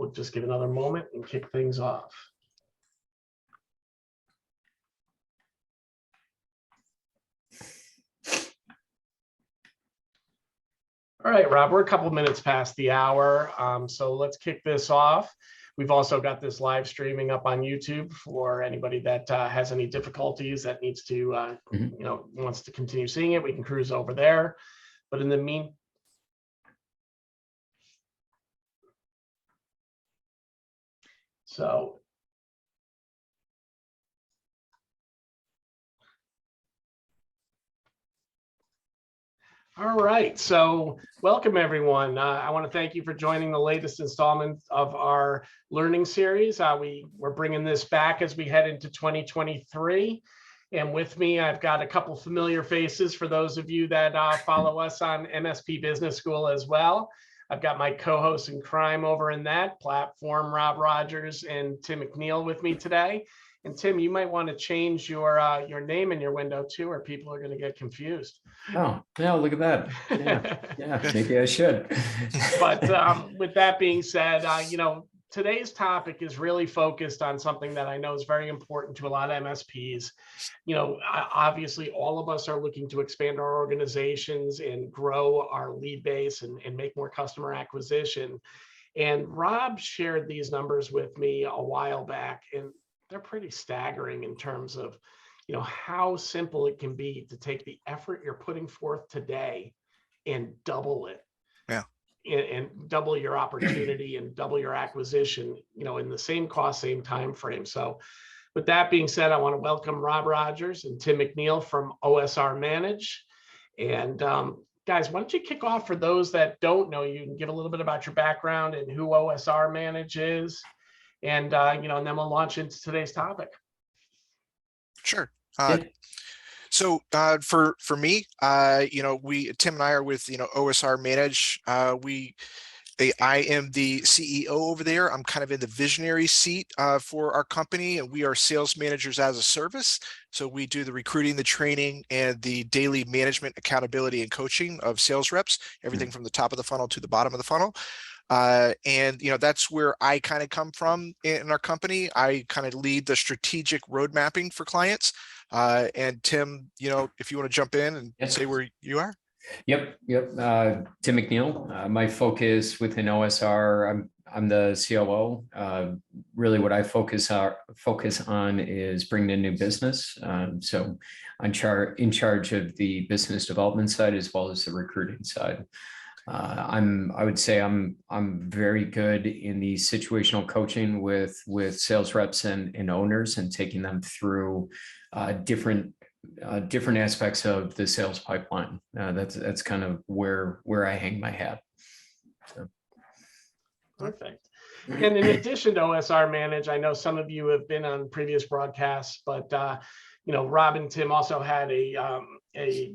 we'll just give another moment and kick things off. All right, Rob, we're a couple minutes past the hour, so let's kick this off. We've also got this live streaming up on YouTube for anybody that has any difficulties that needs to, wants to continue seeing it. We can cruise over there. But in the meantime, all right, so welcome everyone. I want to thank you for joining the latest installment of our learning series. We're bringing this back as we head into 2023. And with me, I've got a couple familiar faces for those of you that follow us on MSP Business School as well. I've got my co-hosts in crime over in that platform, Rob Rogers and Tim McNeil with me today. And Tim, you might want to change your name in your window too, or people are going to get confused. Oh, yeah, look at that. Yeah, maybe I should. But with that being said, today's topic is really focused on something that I know is very important to a lot of MSPs. Obviously, all of us are looking to expand our organizations and grow our lead base and make more customer acquisition. And Rob shared these numbers with me a while back, and they're pretty staggering in terms of, how simple it can be to take the effort you're putting forth today and double it. Yeah. And double your opportunity and double your acquisition, in the same cost, same time frame. So with that being said, I want to welcome Rob Rogers and Tim McNeil from OSR Manage. And guys, why don't you kick off for those that don't know you and give a little bit about your background and who OSR Manage is. And, and then we'll launch into today's topic. Sure. So for me, Tim and I are with, OSR Manage. I am the CEO over there. I'm kind of in the visionary seat for our company, and we are sales managers as a service. So we do the recruiting, the training, and the daily management, accountability, and coaching of sales reps, everything from the top of the funnel to the bottom of the funnel. And that's where I kind of come from in our company. I kind of lead the strategic road mapping for clients. And Tim, if you want to jump in and say where you are. Yep. Tim McNeil. My focus within OSR, I'm the COO. Really, what I focus on is bringing in new business. So I'm in charge of the business development side as well as the recruiting side. I would say I'm very good in the situational coaching with sales reps and owners and taking them through different aspects of the sales pipeline. That's kind of where I hang my hat. So. Perfect. And in addition to OSR Manage, I know some of you have been on previous broadcasts, but Rob and Tim also had a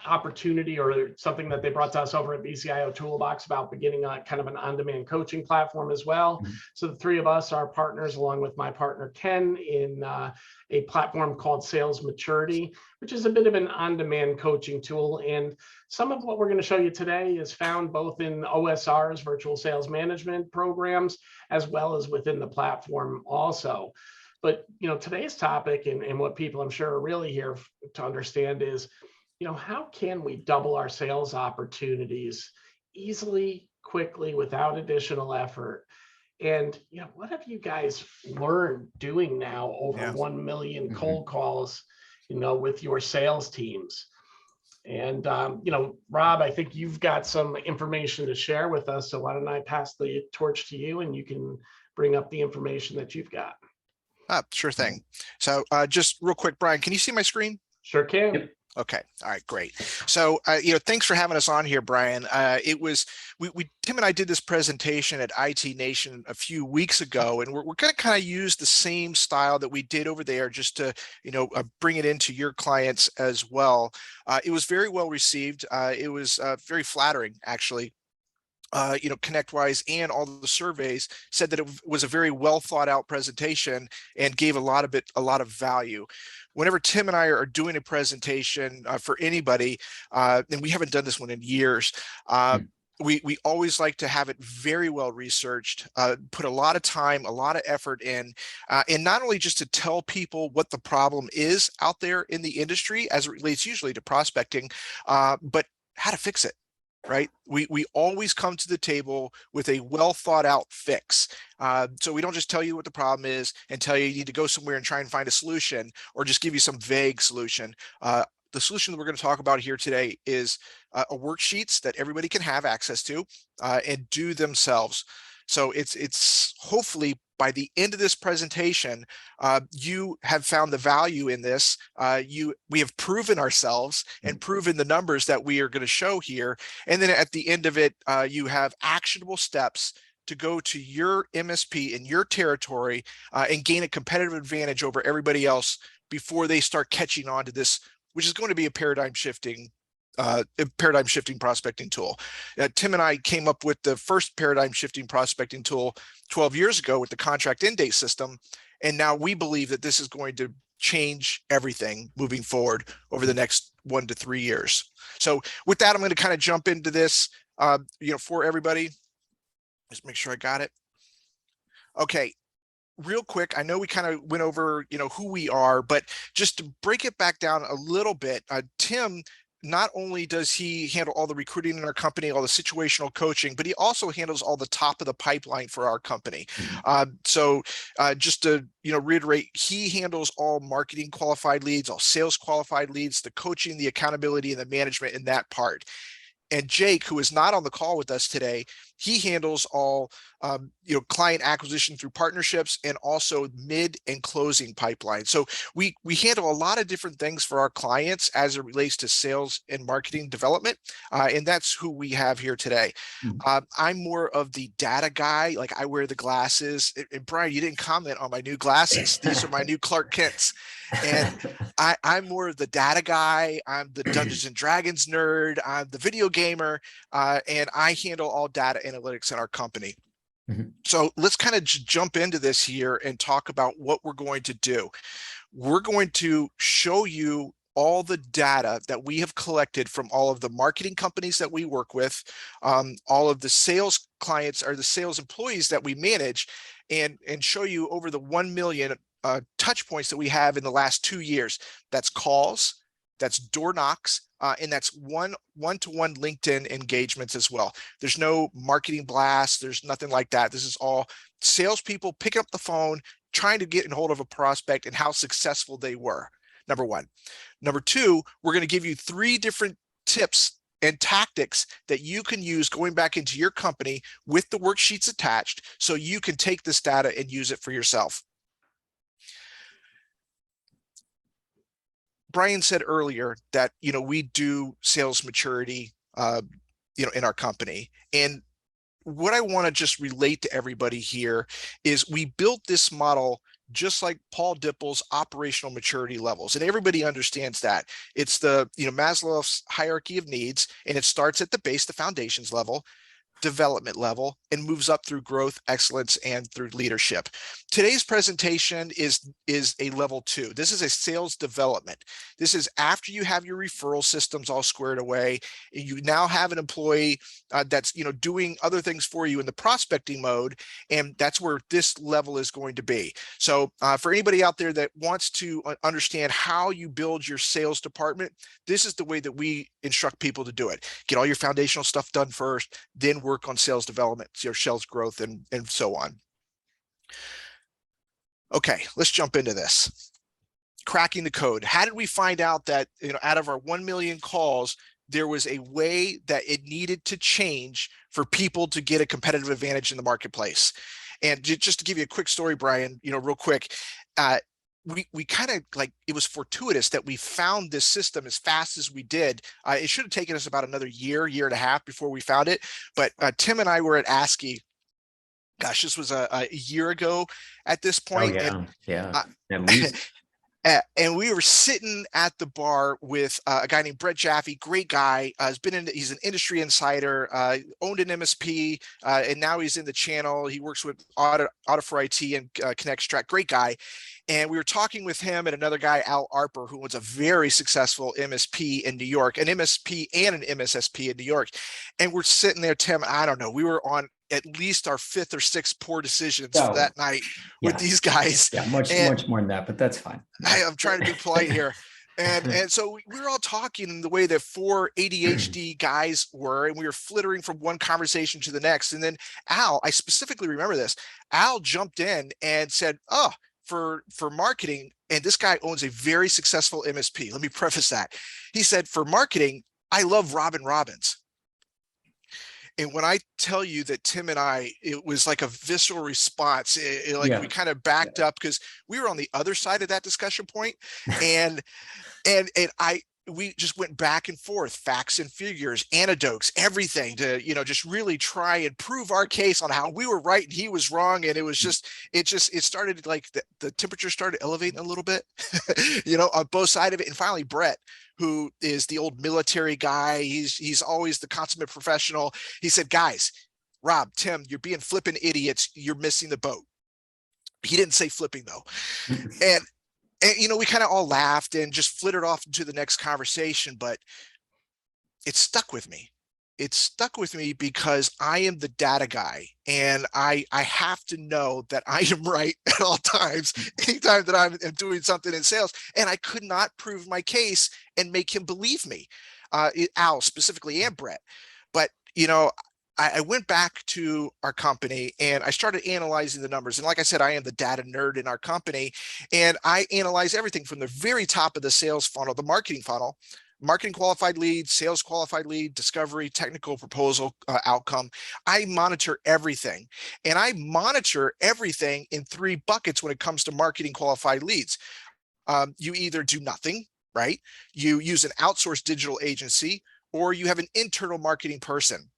opportunity or something that they brought to us over at vCIOToolbox about beginning kind of an on-demand coaching platform as well. Mm-hmm. So the three of us are partners along with my partner Ken in a platform called Sales MaturIT, which is a bit of an on-demand coaching tool. And some of what we're going to show you today is found both in OSR's virtual sales management programs as well as within the platform also. But today's topic and what people I'm sure are really here to understand is how can we double our sales opportunities easily, quickly, without additional effort? And, what have you guys learned doing now over 1 million cold calls, with your sales teams? And, Rob, I think you've got some information to share with us. So why don't I pass the torch to you and you can bring up the information that you've got. Sure thing. So just real quick, Brian, can you see my screen? Sure can. Yep. Okay. All right, great. So, thanks for having us on here, Brian. Tim and I did this presentation at IT Nation a few weeks ago, and we're going to kind of use the same style that we did over there just to, bring it into your clients as well. It was very well received. It was very flattering, actually. ConnectWise and all the surveys said that it was a very well thought out presentation and gave a lot of value. Whenever Tim and I are doing a presentation for anybody, and we haven't done this one in years, we always like to have it very well researched, put a lot of time, a lot of effort in, and not only just to tell people what the problem is out there in the industry as it relates usually to prospecting, but how to fix it. Right? We always come to the table with a well thought out fix. So we don't just tell you what the problem is and tell you need to go somewhere and try and find a solution, or just give you some vague solution. The solution that we're going to talk about here today is a worksheets that everybody can have access to and do themselves. So it's hopefully by the end of this presentation, you have found the value in this. We have proven ourselves and proven the numbers that we are going to show here. And then at the end of it, you have actionable steps to go to your MSP in your territory and gain a competitive advantage over everybody else before they start catching on to this, which is going to be a paradigm shifting prospecting tool. Tim and I came up with the first paradigm shifting prospecting tool 12 years ago with the contract end date system. And now we believe that this is going to change everything moving forward over the next 1 to 3 years. So with that, I'm going to kind of jump into this, for everybody. Just make sure I got it. Okay. Real quick, I know we kind of went over, who we are, but just to break it back down a little bit, Tim, not only does he handle all the recruiting in our company, all the situational coaching, but he also handles all the top of the pipeline for our company. So just to reiterate, he handles all marketing qualified leads, all sales qualified leads, the coaching, the accountability, and the management in that part. And Jake, who is not on the call with us today, he handles all client acquisition through partnerships and also mid and closing pipeline. So we handle a lot of different things for our clients as it relates to sales and marketing development, and that's who we have here today. I'm more of the data guy. Like, I wear the glasses. And Brian, you didn't comment on my new glasses. These are my new Clark Kents. And I'm more of the data guy. I'm the Dungeons and Dragons nerd. I'm the video gamer, and I handle all data analytics in our company. So let's kind of jump into this here and talk about what we're going to do. We're going to show you all the data that we have collected from all of the marketing companies that we work with, all of the sales clients or the sales employees that we manage, and show you over the 1 million touch points that we have in the last 2 years. That's calls, that's door knocks, and that's one-to-one LinkedIn engagements as well. There's no marketing blast. There's nothing like that. This is all salespeople picking up the phone, trying to get in hold of a prospect and how successful they were. Number one. Number two, we're going to give you 3 different tips and tactics that you can use going back into your company with the worksheets attached, so you can take this data and use it for yourself. Brian said earlier that, we do sales maturity, in our company. And what I want to just relate to everybody here is we built this model just like Paul Dippel's operational maturity levels. And everybody understands that. It's the, Maslow's hierarchy of needs, and it starts at the base, the foundations level, development level, and moves up through growth, excellence, and through leadership. Today's presentation is a level 2. This is a sales development. This is after you have your referral systems all squared away, and you now have an employee that's doing other things for you in the prospecting mode, and that's where this level is going to be. So for anybody out there that wants to understand how you build your sales department, this is the way that we instruct people to do it. Get all your foundational stuff done first, then work on sales development, your sales growth, and so on. Okay, let's jump into this. Cracking the code. How did we find out that, out of our 1 million calls, there was a way that it needed to change for people to get a competitive advantage in the marketplace? And just to give you a quick story, Brian, real quick, we kind of it was fortuitous that we found this system as fast as we did. It should have taken us about another year and a half before we found it. But Tim and I were at ASCII. Gosh, this was a year ago at this point. Oh, yeah. And, yeah. At least. And we were sitting at the bar with a guy named Brett Jaffe, great guy. He's an industry insider, owned an MSP, and now he's in the channel. He works with Audit for IT and Connect Track, great guy. And we were talking with him and another guy, Al Arper, who was a very successful MSP in New York, an MSP and an MSSP in New York. And we're sitting there, Tim, I don't know, we were on at least our 5th or 6th poor decisions for that night with these guys. Yeah, much more than that, but that's fine. I'm trying to be polite here. And so we were all talking in the way that 4 ADHD guys were, and we were flittering from one conversation to the next. And then Al, I specifically remember this, Al jumped in and said, oh, for marketing, and this guy owns a very successful MSP. Let me preface that. He said, for marketing, I love Robb and Robbins. And when I tell you that Tim and I, it was like a visceral response, we kind of backed up because we were on the other side of that discussion point. And we just went back and forth, facts and figures, anecdotes, everything to, just really try and prove our case on how we were right and he was wrong. And it was it started like the temperature started elevating a little bit, on both sides of it. And finally, Brett, who is the old military guy, he's always the consummate professional. He said, guys, Rob, Tim, you're being flipping idiots. You're missing the boat. He didn't say flipping though. And we kind of all laughed and just flittered off into the next conversation, but it stuck with me. It stuck with me because I am the data guy and I have to know that I am right at all times, anytime that I'm doing something in sales. And I could not prove my case and make him believe me, Al specifically and Brett. But, I went back to our company and I started analyzing the numbers. And like I said, I am the data nerd in our company. And I analyze everything from the very top of the sales funnel, the marketing funnel, marketing qualified lead, sales qualified lead, discovery, technical proposal outcome. I monitor everything. And I monitor everything in 3 buckets when it comes to marketing qualified leads. You either do nothing, right? You use an outsourced digital agency, or you have an internal marketing person.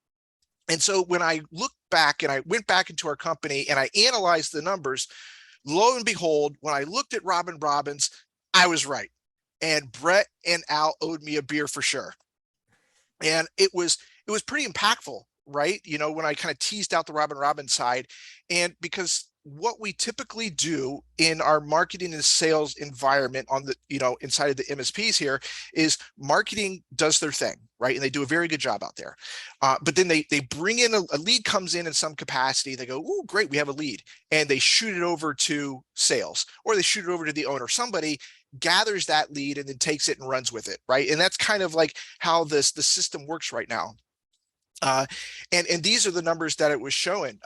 And so when I look back and I went back into our company and I analyzed the numbers, lo and behold, when I looked at Robb and Robbins, I was right. And Brett and Al owed me a beer for sure. And it was pretty impactful, right? When I kind of teased out the Robb and Robbins side, and because what we typically do in our marketing and sales environment on the, inside of the MSPs here is marketing does their thing, right? And they do a very good job out there. But then they bring in a lead comes in some capacity. They go, oh, great, we have a lead. And they shoot it over to sales, or they shoot it over to the owner. Somebody gathers that lead and then takes it and runs with it, right? And that's kind of like how the system works right now. And these are the numbers that it was showing.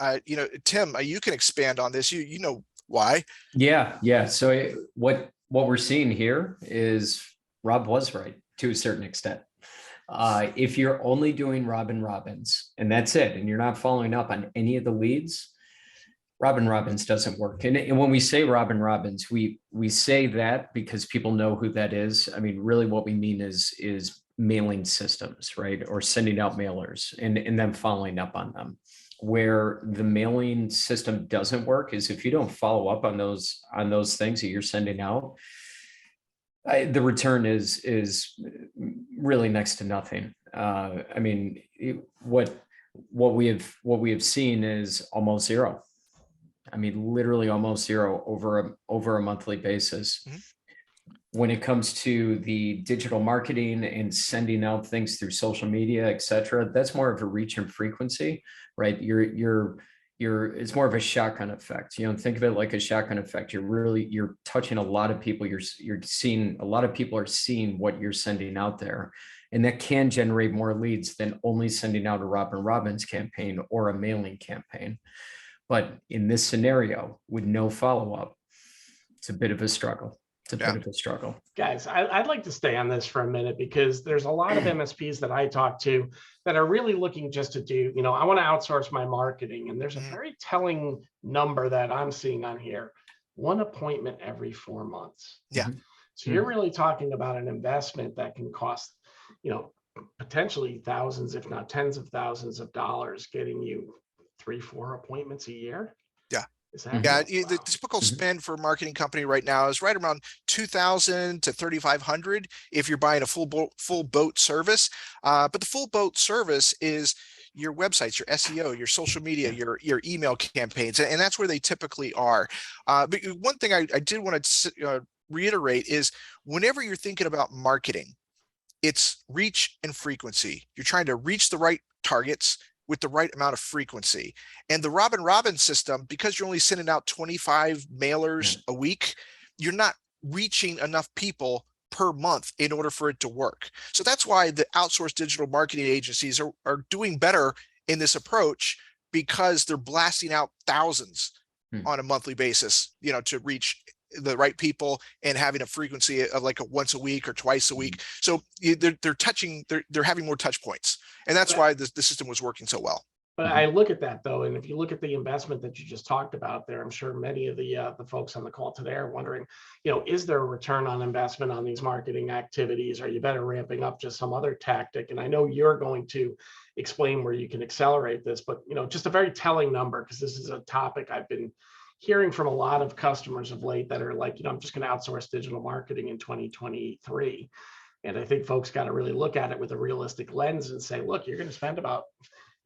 Tim, you can expand on this. You know why? Yeah. So what we're seeing here is Rob was right to a certain extent. If you're only doing Robb and Robbins and that's it, and you're not following up on any of the leads, Robb and Robbins doesn't work. And when we say Robb and Robbins, we say that because people know who that is. I mean, really what we mean is mailing systems, right? Or sending out mailers and then following up on them. Where the mailing system doesn't work is if you don't follow up on those things that you're sending out, the return is really next to nothing. I mean, what we have seen is almost zero. I mean, literally almost zero over a monthly basis. Mm-hmm. When it comes to the digital marketing and sending out things through social media, et cetera, that's more of a reach and frequency, right? It's more of a shotgun effect. Think of it like a shotgun effect. You're touching a lot of people. You're seeing a lot of people are seeing what you're sending out there. And that can generate more leads than only sending out a Robb and Robbins campaign or a mailing campaign. But in this scenario, with no follow-up, it's a bit of a struggle. Bit of a struggle. Guys, I'd like to stay on this for a minute because there's a lot of MSPs that I talk to that are really looking just to do, I want to outsource my marketing. And there's a very telling number that I'm seeing on here, 1 appointment every 4 months. Yeah. So you're really talking about an investment that can cost, potentially thousands, if not tens of thousands of dollars, getting you 3-4 appointments a year. Yeah. Is that? Yeah, Wow. the typical Mhm. spend for a marketing company right now is right around 2,000 to 3,500 if you're buying a full boat service. But the full boat service is your websites, your SEO, your social media, your email campaigns, and that's where they typically are. But one thing I did want to reiterate is whenever you're thinking about marketing, it's reach and frequency. You're trying to reach the right targets with the right amount of frequency. And the Robb and Robin system, because you're only sending out 25 mailers a week, you're not reaching enough people per month in order for it to work. So that's why the outsourced digital marketing agencies are doing better in this approach, because they're blasting out thousands on a monthly basis, to reach the right people and having a frequency of like a once a week or twice a week. So they're having more touch points, and that's why the system was working so well. But I look at that though, and if you look at the investment that you just talked about there, I'm sure many of the folks on the call today are wondering, is there a return on investment on these marketing activities? Are you better ramping up just some other tactic? And I know you're going to explain where you can accelerate this, but just a very telling number, because this is a topic I've been hearing from a lot of customers of late that are like, I'm just going to outsource digital marketing in 2023. And I think folks got to really look at it with a realistic lens and say, look, you're going to spend about,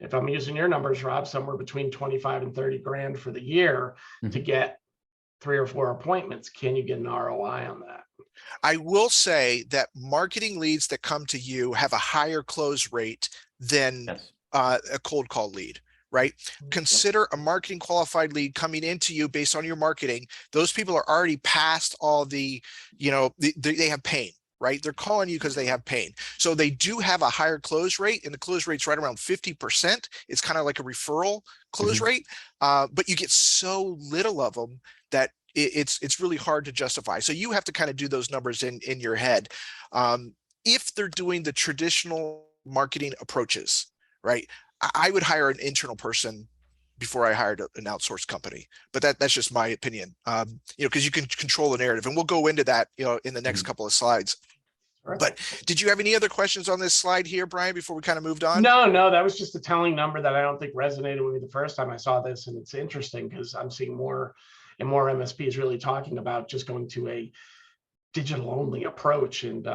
if I'm using your numbers, Rob, somewhere between 25 and 30 grand for the year to get 3 or 4 appointments. Can you get an ROI on that? I will say that marketing leads that come to you have a higher close rate than a cold call lead. Right? Consider a marketing qualified lead coming into you based on your marketing. Those people are already past all the, they have pain, right? They're calling you because they have pain. So they do have a higher close rate, and the close rate's right around 50%. It's kind of like a referral close rate, but you get so little of them that it's really hard to justify. So you have to kind of do those numbers in your head. If they're doing the traditional marketing approaches, right? I would hire an internal person before I hired an outsourced company, but that's just my opinion. Because you can control the narrative, and we'll go into that, in the next couple of slides. But did you have any other questions on this slide here, Brian, before we kind of moved on? No, that was just a telling number that I don't think resonated with me the first time I saw this, and it's interesting because I'm seeing more and more MSPs really talking about just going to a digital only approach, and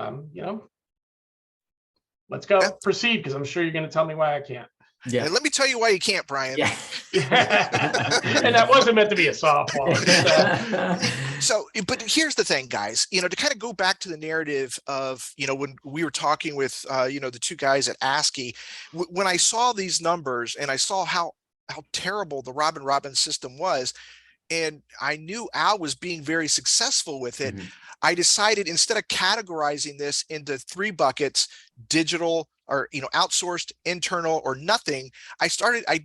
let's go proceed, because I'm sure you're going to tell me why I can't. Yeah. And let me tell you why you can't, Brian. Yeah. And that wasn't meant to be a softball. So, but here's the thing, guys, to kind of go back to the narrative of, when we were talking with, the two guys at ASCII, when I saw these numbers and I saw how terrible the Robb and Robin system was, and I knew Al was being very successful with it, I decided, instead of categorizing this into 3 buckets, digital or outsourced, internal, or nothing, I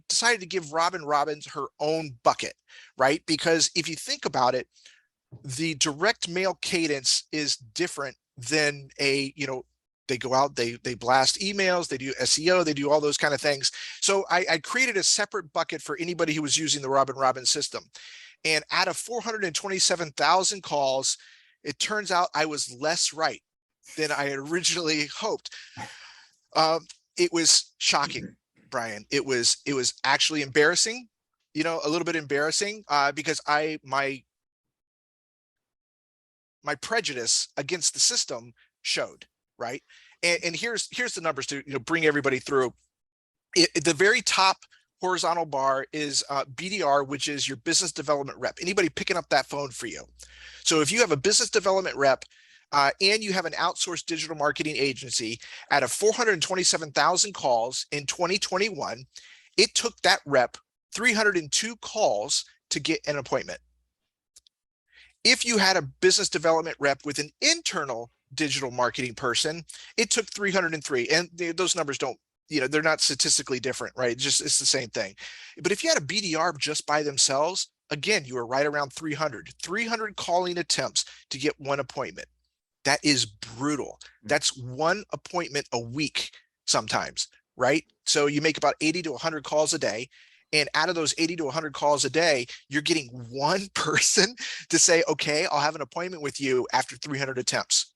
decided to give Robb and Robin her own bucket, right? Because if you think about it, the direct mail cadence is different than they go out, they blast emails, they do SEO, they do all those kind of things. So I created a separate bucket for anybody who was using the Robb and Robin system. And out of 427,000 calls, it turns out I was less right than I had originally hoped. It was shocking, Brian. It was actually embarrassing, a little bit embarrassing, because my prejudice against the system showed, right? And here's the numbers to bring everybody through. The very top horizontal bar is BDR, which is your business development rep, anybody picking up that phone for you. So if you have a business development rep and you have an outsourced digital marketing agency, out of 427,000 calls in 2021, it took that rep 302 calls to get an appointment. If you had a business development rep with an internal digital marketing person, it took 303. And those numbers don't, they're not statistically different, right? It's the same thing. But if you had a BDR just by themselves, again, you were right around 300 calling attempts to get 1 appointment. That is brutal. That's 1 appointment a week sometimes, right? So you make about 80 to 100 calls a day. And out of those 80 to 100 calls a day, you're getting 1 person to say, okay, I'll have an appointment with you after 300 attempts.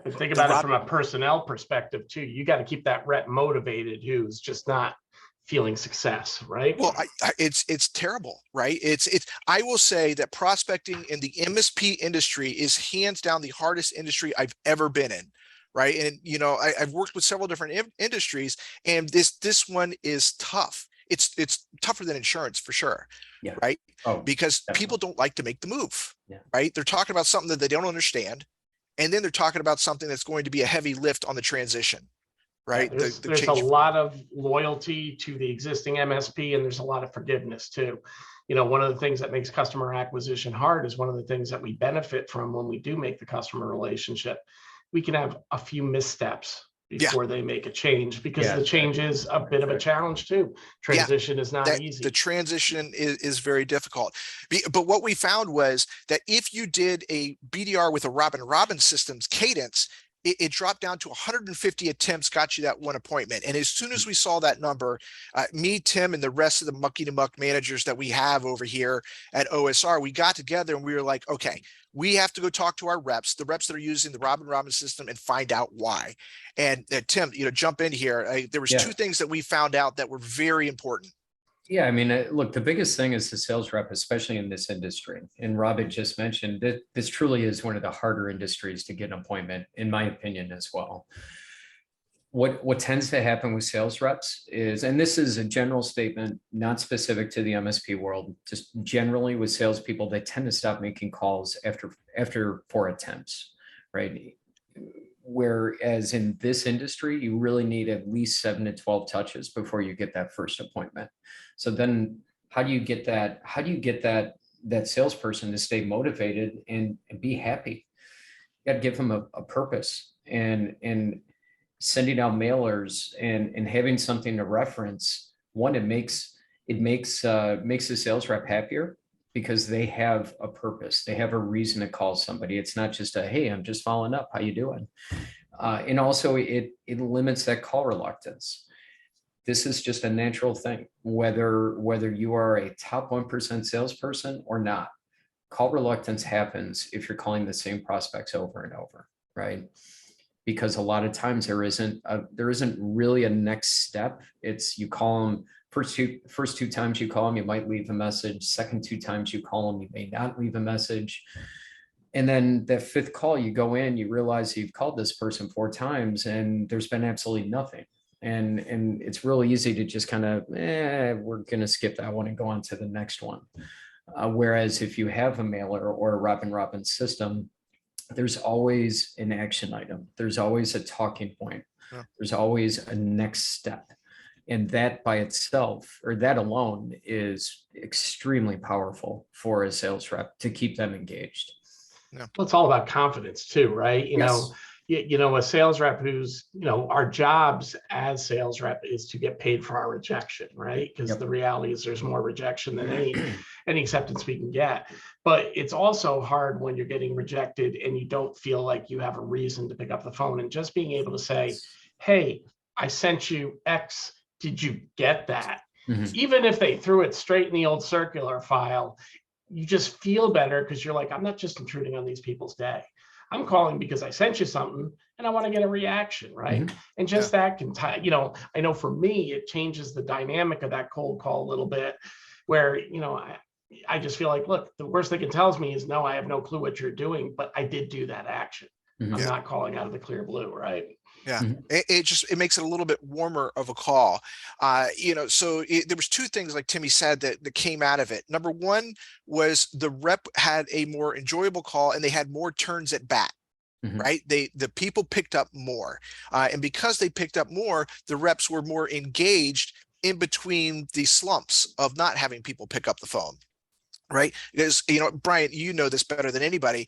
And think about it from a personnel perspective too. You got to keep that rep motivated, who's just not feeling success, right? Well, it's terrible, right? I will say that prospecting in the MSP industry is hands down the hardest industry I've ever been in, right? And I've worked with several different industries, and this one is tough. It's tougher than insurance for sure, Yeah. right? Oh, Because definitely. people don't like to make the move, Yeah. right? They're talking about something that they don't understand, and then they're talking about something that's going to be a heavy lift on the transition. Right. Yeah, there's a lot of loyalty to the existing MSP, and there's a lot of forgiveness too. One of the things that makes customer acquisition hard is one of the things that we benefit from when we do make the customer relationship. We can have a few missteps before they make a change, because the change is a bit of a challenge too. Transition is not easy. The transition is very difficult. But what we found was that if you did a BDR with a Robb and Robin systems Cadence, it dropped down to 150 attempts, got you that one appointment. And as soon as we saw that number, me, Tim, and the rest of the mucky to muck managers that we have over here at OSR, we got together and we were like, okay, we have to go talk to our reps, the reps that are using the Robb and Robin system, and find out why. And Tim, jump in here. There was two things that we found out that were very important. Yeah, I mean, look, the biggest thing is the sales rep, especially in this industry. And Rob had just mentioned that this truly is one of the harder industries to get an appointment, in my opinion, as well. What tends to happen with sales reps is, and this is a general statement, not specific to the MSP world, just generally with salespeople, they tend to stop making calls after 4 attempts, right? Whereas in this industry, you really need at least 7 to 12 touches before you get that first appointment. So then how do you get that salesperson to stay motivated and be happy? You got to give them a purpose, and sending out mailers and having something to reference. One, it makes the sales rep happier, because they have a purpose. They have a reason to call somebody. It's not just a, hey, I'm just following up. How you doing? And also it limits that call reluctance. This is just a natural thing, whether you are a top 1% salesperson or not. Call reluctance happens if you're calling the same prospects over and over, right? Because a lot of times there isn't really a next step. It's you call them first two times you call them, you might leave a message. Second 2 times you call them, you may not leave a message. And then the 5th call, you go in, you realize you've called this person 4 times and there's been absolutely nothing. And it's really easy to just kind of, we're going to skip that one and go on to the next one. Whereas if you have a mailer or a Robb and Robin system, there's always an action item. There's always a talking point. Yeah. There's always a next step. And that by itself, or that alone, is extremely powerful for a sales rep to keep them engaged. Yeah. Well, it's all about confidence too, right? A sales rep who's, our jobs as sales rep is to get paid for our rejection, right? Because the reality is there's more rejection than any acceptance we can get. But it's also hard when you're getting rejected and you don't feel like you have a reason to pick up the phone, and just being able to say, hey, I sent you X. Did you get that? Mm-hmm. Even if they threw it straight in the old circular file, you just feel better because you're like, I'm not just intruding on these people's day. I'm calling because I sent you something and I want to get a reaction, right? Mm-hmm. And just that can tie, I know for me, it changes the dynamic of that cold call a little bit, where, I just feel like, look, the worst they can tell me is, no, I have no clue what you're doing, but I did do that action. Mm-hmm. I'm not calling out of the clear blue, right? Yeah, mm-hmm. it makes it a little bit warmer of a call. So there was 2 things, like Timmy said, that came out of it. Number 1 was the rep had a more enjoyable call and they had more turns at bat. Mm-hmm. Right? The people picked up more. And because they picked up more, the reps were more engaged in between the slumps of not having people pick up the phone. Right? Because, Brian, you know this better than anybody.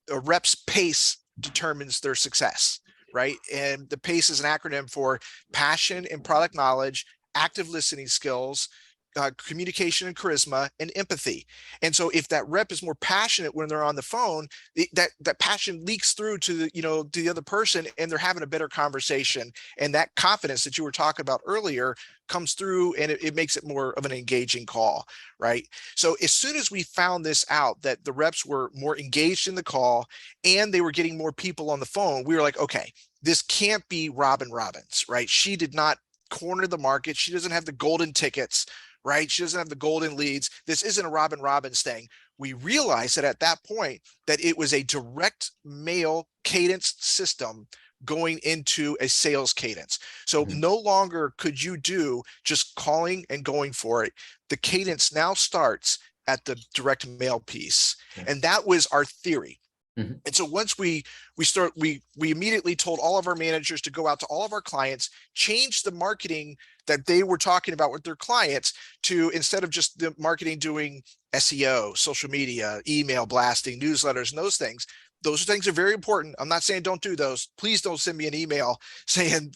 A rep's pace determines their success. Right? And the PACE is an acronym for passion and product knowledge, active listening skills, communication and charisma, and empathy. And so if that rep is more passionate when they're on the phone, that passion leaks through to the other person, and they're having a better conversation. And that confidence that you were talking about earlier comes through, and it makes it more of an engaging call, right? So as soon as we found this out, that the reps were more engaged in the call and they were getting more people on the phone, we were like, okay, this can't be Robb and Robin's, right? She did not corner the market. She doesn't have the golden tickets, right? She doesn't have the golden leads. This isn't a Robb and Robbins thing. We realized that at that point that it was a direct mail cadence system going into a sales cadence. So no longer could you do just calling and going for it. The cadence now starts at the direct mail piece. And that was our theory. And so once we immediately told all of our managers to go out to all of our clients, change the marketing that they were talking about with their clients to, instead of just the marketing doing SEO, social media, email blasting, newsletters, and those things. Those things are very important. I'm not saying don't do those. Please don't send me an email saying,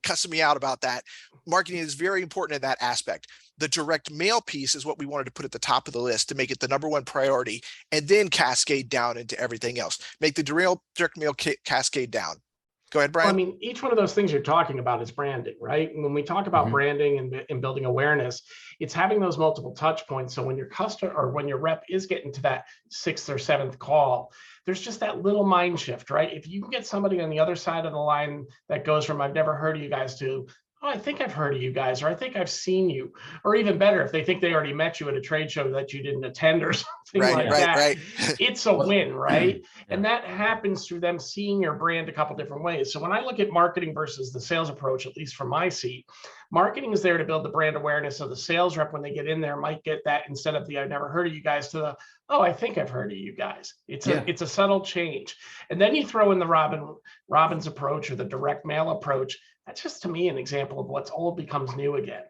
cussing me out about that. Marketing is very important in that aspect. The direct mail piece is what we wanted to put at the top of the list to make it the #1 priority, and then cascade down into everything else. Make the direct mail cascade down. Go ahead, Brian. Well, I mean, each one of those things you're talking about is branding, right? And when we talk about branding and building awareness, it's having those multiple touch points. So when your customer or when your rep is getting to that 6th or 7th call, there's just that little mind shift, right? If you can get somebody on the other side of the line that goes from, I've never heard of you guys, to, oh, I think I've heard of you guys, or I think I've seen you, or even better, if they think they already met you at a trade show that you didn't attend or something like that, right. It's a win, right? And that happens through them seeing your brand a couple different ways. So when I look at marketing versus the sales approach, at least from my seat, marketing is there to build the brand awareness. So the sales rep, when they get in there, might get that instead of the, I've never heard of you guys, to the, oh, I think I've heard of you guys. It's a subtle change. And then you throw in the Robbins approach or the direct mail approach. That's just, to me, an example of what's old becomes new again.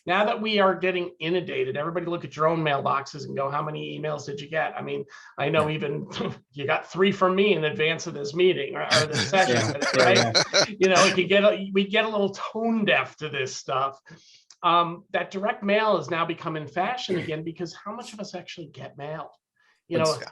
Now that we are getting inundated, everybody look at your own mailboxes and go, how many emails did you get? I mean, I know even you got 3 from me in advance of this meeting or this session, right? We get a little tone deaf to this stuff. That direct mail is now becoming fashion again, because how much of us actually get mail?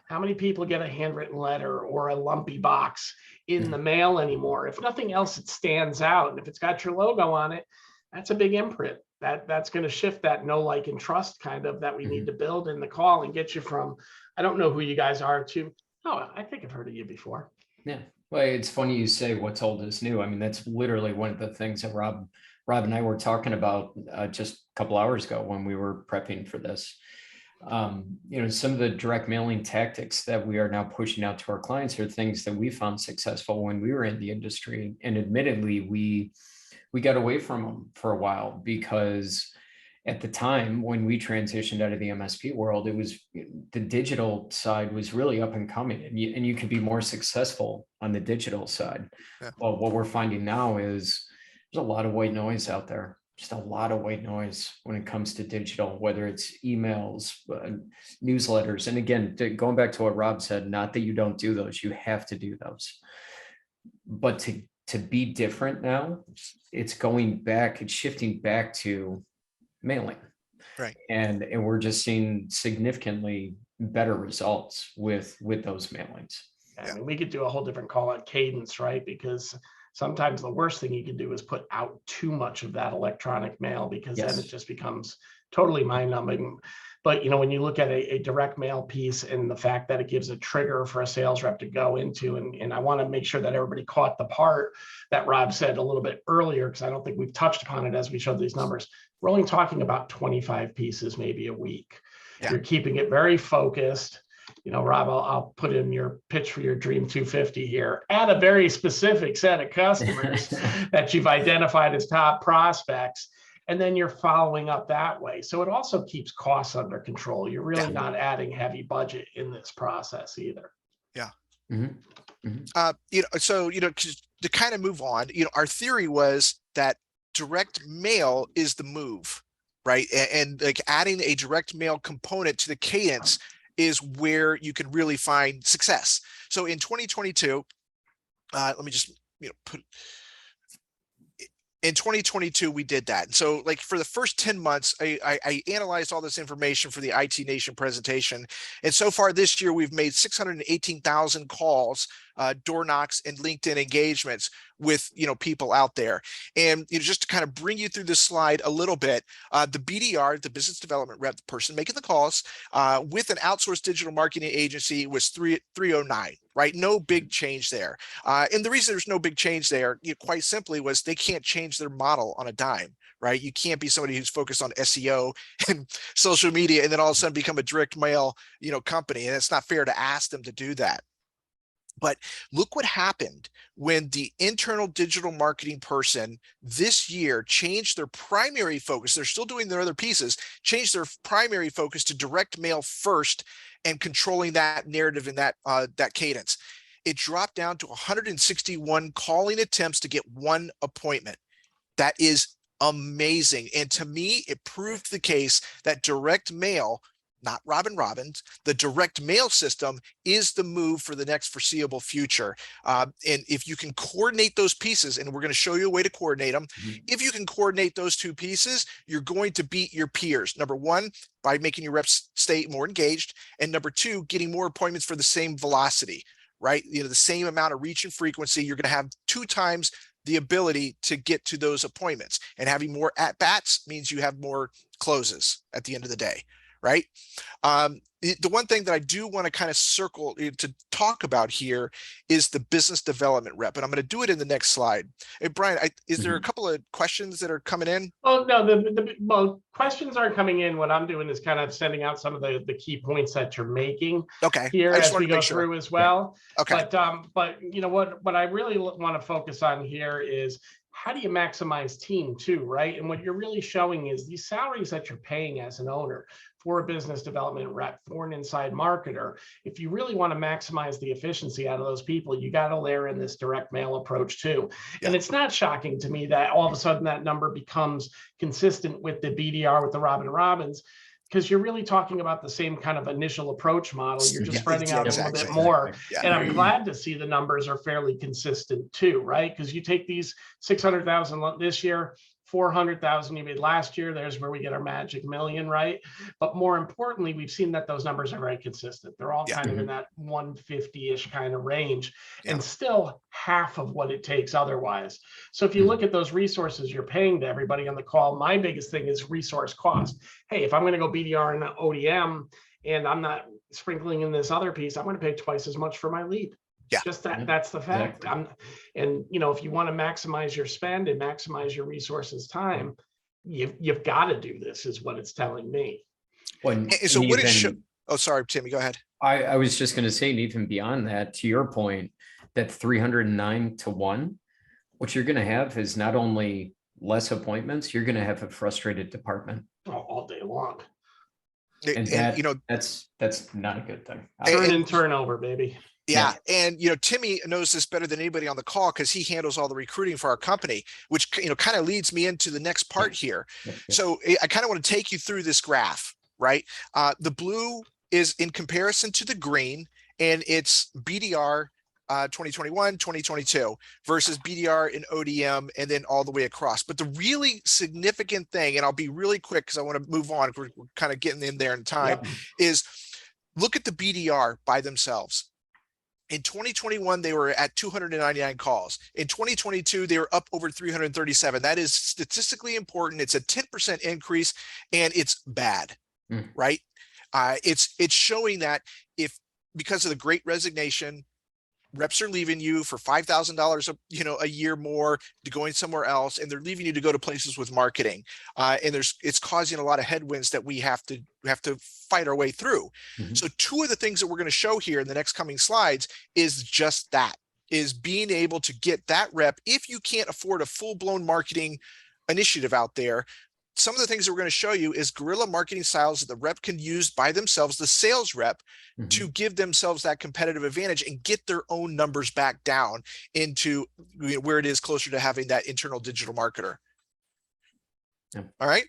How many people get a handwritten letter or a lumpy box in the mail anymore? If nothing else, it stands out. And if it's got your logo on it, that's a big imprint. That's going to shift that know, like, and trust kind of that we need to build in the call and get you from, I don't know who you guys are, to, oh, I think I've heard of you before. Yeah. Well, it's funny you say what's old is new. I mean, that's literally one of the things that Rob and I were talking about just a couple hours ago when we were prepping for this. Some of the direct mailing tactics that we are now pushing out to our clients are things that we found successful when we were in the industry. And admittedly, we got away from them for a while, because at the time when we transitioned out of the MSP world, it was the digital side was really up and coming, and you could be more successful on the digital side. Yeah. Well, what we're finding now is there's a lot of white noise out there. Just a lot of white noise when it comes to digital, whether it's emails, newsletters. And again, going back to what Rob said, not that you don't do those, you have to do those. But to be different now, it's shifting back to mailing. Right. And we're just seeing significantly better results with those mailings. I mean, we could do a whole different call on cadence, right? Because sometimes the worst thing you can do is put out too much of that electronic mail, because then it just becomes totally mind-numbing. But when you look at a direct mail piece and the fact that it gives a trigger for a sales rep to go into, and I want to make sure that everybody caught the part that Rob said a little bit earlier, because I don't think we've touched upon it as we showed these numbers. We're only talking about 25 pieces, maybe a week. Yeah. You're keeping it very focused. Rob, I'll put in your pitch for your Dream 250 here. Add a very specific set of customers that you've identified as top prospects, and then you're following up that way. So it also keeps costs under control. You're really not adding heavy budget in this process either. Yeah. So to kind of move on, our theory was that direct mail is the move, right? And like adding a direct mail component to the cadence is where you can really find success. So in 2022, let me just put in 2022, we did that. And so like for the first 10 months, I analyzed all this information for the IT Nation presentation. And so far this year, we've made 618,000 calls, door knocks, and LinkedIn engagements with people out there. And just to kind of bring you through this slide a little bit, the BDR, the business development rep, the person making the calls, with an outsourced digital marketing agency was 309. right? No big change there. And the reason there's no big change there, quite simply, was they can't change their model on a dime, right? You can't be somebody who's focused on SEO and social media and then all of a sudden become a direct mail, company. And it's not fair to ask them to do that. But look what happened when the internal digital marketing person this year changed their primary focus. They're still doing their other pieces, changed their primary focus to direct mail first and controlling that narrative in that cadence. It dropped down to 161 calling attempts to get one appointment. That is amazing. And to me, it proved the case that direct mail, not Robb and Robbins, the direct mail system is the move for the next foreseeable future. And if you can coordinate those pieces, and we're going to show you a way to coordinate them, if you can coordinate those two pieces, you're going to beat your peers. Number one, by making your reps stay more engaged. And number two, getting more appointments for the same velocity, right? The same amount of reach and frequency, you're going to have 2 times the ability to get to those appointments. And having more at-bats means you have more closes at the end of the day. Right. The one thing that I do want to kind of circle to talk about here is the business development rep, and I'm going to do it in the next slide. Hey, Brian, is there a couple of questions that are coming in? Oh, no, well, questions aren't coming in. What I'm doing is kind of sending out some of the key points that you're making. Okay. Here as we go through as well. Okay. But what I really want to focus on here is how do you maximize team too, right? And what you're really showing is these salaries that you're paying as an owner for a business development rep, for an inside marketer. If you really want to maximize the efficiency out of those people, you got to layer in this direct mail approach too. Yeah. And it's not shocking to me that all of a sudden that number becomes consistent with the BDR, with the Robb and Robbins, because you're really talking about the same kind of initial approach model. You're just spreading out a little bit more. Yeah. And I'm glad to see the numbers are fairly consistent too, right? Because you take these 600,000 this year, 400,000 you made last year, there's where we get our magic million, right? But more importantly, we've seen that those numbers are very consistent. They're all kind of in that 150-ish kind of range, and still half of what it takes otherwise. So if you look at those resources you're paying to everybody on the call, my biggest thing is resource cost. Hey, if I'm going to go BDR and ODM and I'm not sprinkling in this other piece, I'm going to pay twice as much for my lead. Yeah, just that's the fact. And if you want to maximize your spend and maximize your resources time, you've got to do this, is what it's telling me. Well, so what is oh, sorry, Timmy, go ahead. I was just going to say, and even beyond that, to your point, that 309 to 1, what you're going to have is not only less appointments, you're going to have a frustrated department all day long. And that, that's not a good thing. Turn and turnover, baby. Yeah. And, Timmy knows this better than anybody on the call because he handles all the recruiting for our company, which, kind of leads me into the next part here. So I kind of want to take you through this graph, right? The blue is in comparison to the green, and it's BDR 2021, 2022 versus BDR and ODM, and then all the way across. But the really significant thing, and I'll be really quick because I want to move on, we're kind of getting in there in time, is look at the BDR by themselves. In 2021, they were at 299 calls. In 2022, they were up over 337. That is statistically important. It's a 10% increase, and it's bad, right? It's showing that because of the Great Resignation, reps are leaving you for $5,000, a year more to going somewhere else, and they're leaving you to go to places with marketing. And it's causing a lot of headwinds that we have to fight our way through. So 2 of the things that we're going to show here in the next coming slides is just that, is being able to get that rep. If you can't afford a full-blown marketing initiative out there, some of the things that we're going to show you is guerrilla marketing styles that the rep can use by themselves, the sales rep, to give themselves that competitive advantage and get their own numbers back down into where it is closer to having that internal digital marketer. All right.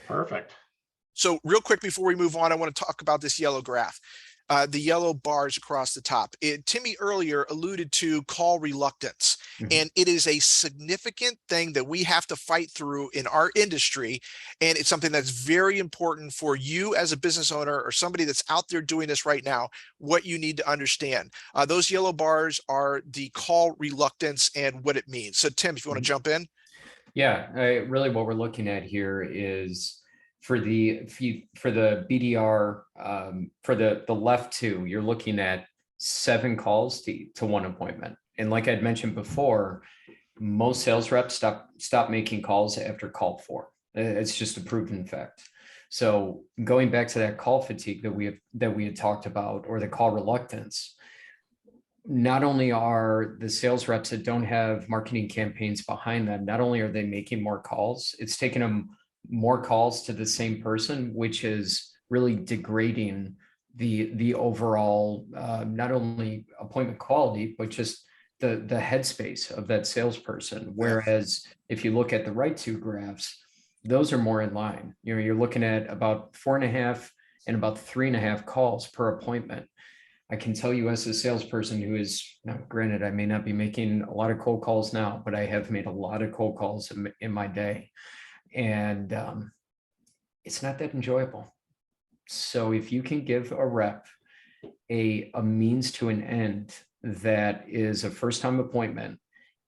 Perfect. So real quick before we move on, I want to talk about this yellow graph. The yellow bars across the top. Timmy earlier alluded to call reluctance, and it is a significant thing that we have to fight through in our industry. And it's something that's very important for you as a business owner or somebody that's out there doing this right now, what you need to understand. Those yellow bars are the call reluctance and what it means. So Tim, if you want to jump in. Yeah, really what we're looking at here is for the BDR, for the left 2, you're looking at 7 calls to 1 appointment. And like I'd mentioned before, most sales reps stop making calls after call 4. It's just a proven fact. So going back to that call fatigue that we had talked about, or the call reluctance, not only are the sales reps that don't have marketing campaigns behind them, not only are they making more calls, it's taking them more calls to the same person, which is really degrading the overall, not only appointment quality, but just the headspace of that salesperson. Whereas if you look at the right 2 graphs, those are more in line. You know, you're looking at about 4.5 and about 3.5 calls per appointment. I can tell you as a salesperson who is, now granted, I may not be making a lot of cold calls now, but I have made a lot of cold calls in my day. And it's not that enjoyable. So if you can give a rep a means to an end that is a first-time appointment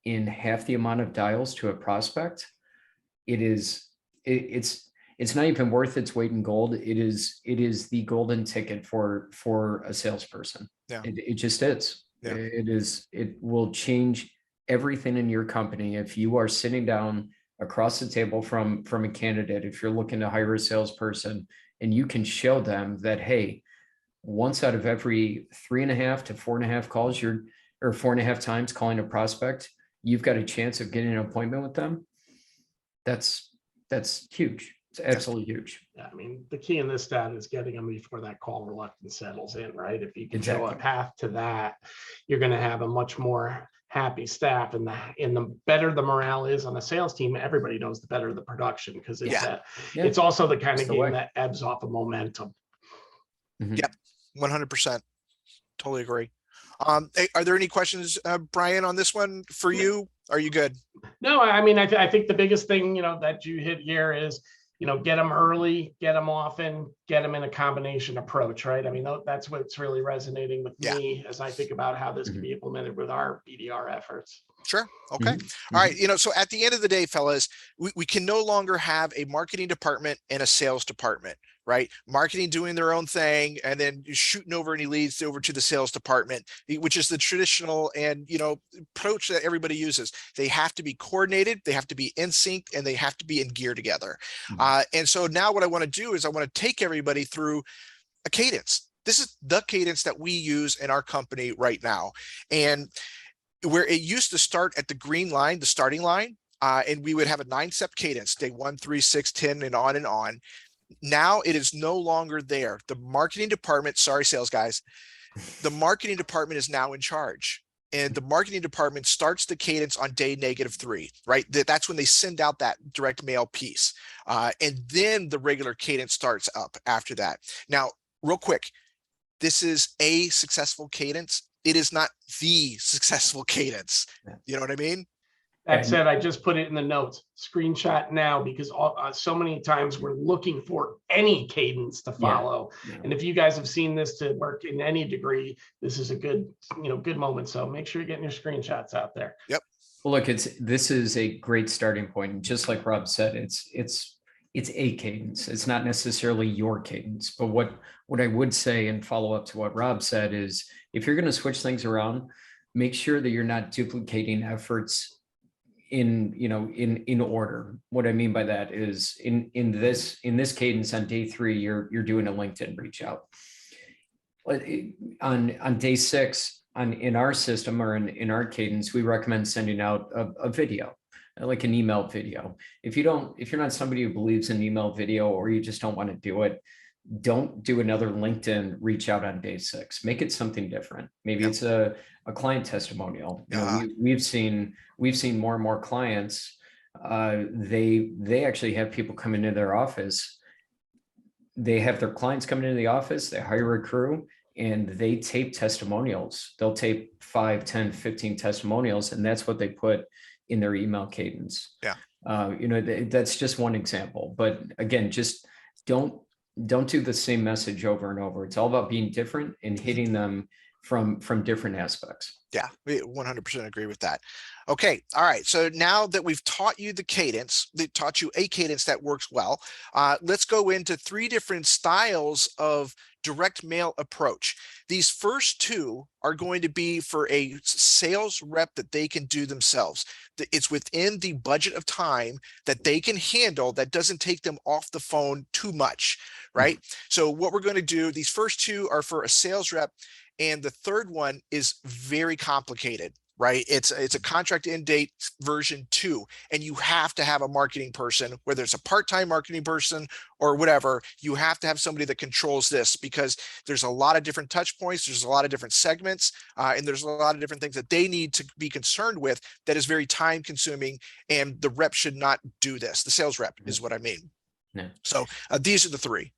in half the amount of dials to a prospect, it's not even worth its weight in gold. It is the golden ticket for a salesperson. Yeah. It just is. Yeah. It will change everything in your company if you are sitting down across the table from a candidate, if you're looking to hire a salesperson, and you can show them that, hey, once out of every 3.5 to 4.5 calls, or 4.5 times calling a prospect, you've got a chance of getting an appointment with them. That's huge. It's absolutely huge. Yeah, I mean, the key in this stat is getting them before that call reluctance settles in, right? If you can show a Exactly. path to that, you're going to have a much more happy staff, and the better the morale is on the sales team, everybody knows the better the production, because it's it's also the kind of game that ebbs off of momentum. Mhm. Yep, 100%. Totally agree. Are there any questions, Brian, on this one for you? Are you good? No, I mean, I think the biggest thing, that you hit here is, get them early, get them often, get them in a combination approach, right? I mean, that's what's really resonating with me as I think about how this can be implemented with our BDR efforts. Sure. Okay. All right. So at the end of the day, fellas, we can no longer have a marketing department and a sales department, right? Marketing doing their own thing and then shooting over any leads over to the sales department, which is the traditional and, approach that everybody uses. They have to be coordinated, they have to be in sync, and they have to be in gear together. And so now what I want to do is I want to take everybody through a cadence. This is the cadence that we use in our company right now. And where it used to start at the green line, the starting line, and we would have a 9-step cadence, day 1, 3, 6, 10, and on and on. Now it is no longer there. The marketing department, sorry, sales guys, the marketing department is now in charge. And the marketing department starts the cadence on day -3, right? That's when they send out that direct mail piece. And then the regular cadence starts up after that. Now, real quick, this is a successful cadence. It is not the successful cadence. You know what I mean? That said, I just put it in the notes, screenshot now, because so many times we're looking for any cadence to follow. And if you guys have seen this to work in any degree, this is a good, good moment. So make sure you're getting your screenshots out there. Yep. Well, look, this is a great starting point. And just like Rob said, it's a cadence. It's not necessarily your cadence. But what I would say, and follow up to what Rob said, is if you're going to switch things around, make sure that you're not duplicating efforts in order. What I mean by that is in this cadence on day 3, you're doing a LinkedIn reach out. On day 6, in our system, or in our cadence, we recommend sending out a video, like an email video. If you're not somebody who believes in email video, or you just don't want to do it, don't do another LinkedIn reach out on day 6. Make it something different. Maybe it's a client testimonial. We've seen more and more clients. They actually have people come into their office. They have their clients coming into the office. They hire a crew and they tape testimonials. They'll tape 5, 10, 15 testimonials, and that's what they put in their email cadence. That's just one example. But again, just don't do the same message over and over. It's all about being different and hitting them from different aspects. Yeah, we 100% agree with that. Okay. All right. So now that we've taught you the cadence, they taught you a cadence that works well. Let's go into 3 different styles of direct mail approach. These first two are going to be for a sales rep that they can do themselves. It's within the budget of time that they can handle that doesn't take them off the phone too much, right? So what we're going to do, these first two are for a sales rep, and the third one is very complicated, right? It's a contract end date version 2, and you have to have a marketing person, whether it's a part-time marketing person or whatever. You have to have somebody that controls this, because there's a lot of different touch points, there's a lot of different segments, and there's a lot of different things that they need to be concerned with that is very time consuming, and the rep should not do this. The sales rep is what I mean. Yeah. So these are the three.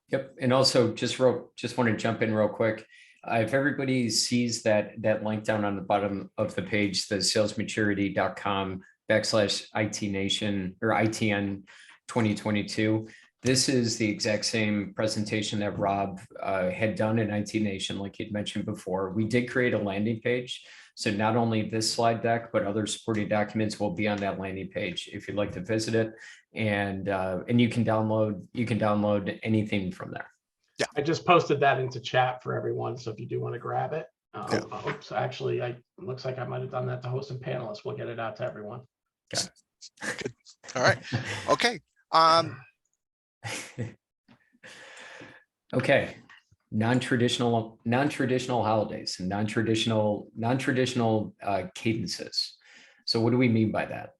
Yep. And also just want to jump in real quick. If everybody sees that link down on the bottom of the page, the salesmaturity.com/ITNation or ITN 2022, this is the exact same presentation that Rob had done in IT Nation, like he'd mentioned before. We did create a landing page. So not only this slide deck, but other supporting documents will be on that landing page if you'd like to visit it. And you can download anything from there. Yeah, I just posted that into chat for everyone. So if you do want to grab it, oops, actually, it looks like I might have done that to host and panelists. We'll get it out to everyone. Okay. Good. All right. Okay. Okay. Non-traditional holidays and non-traditional cadences. So what do we mean by that?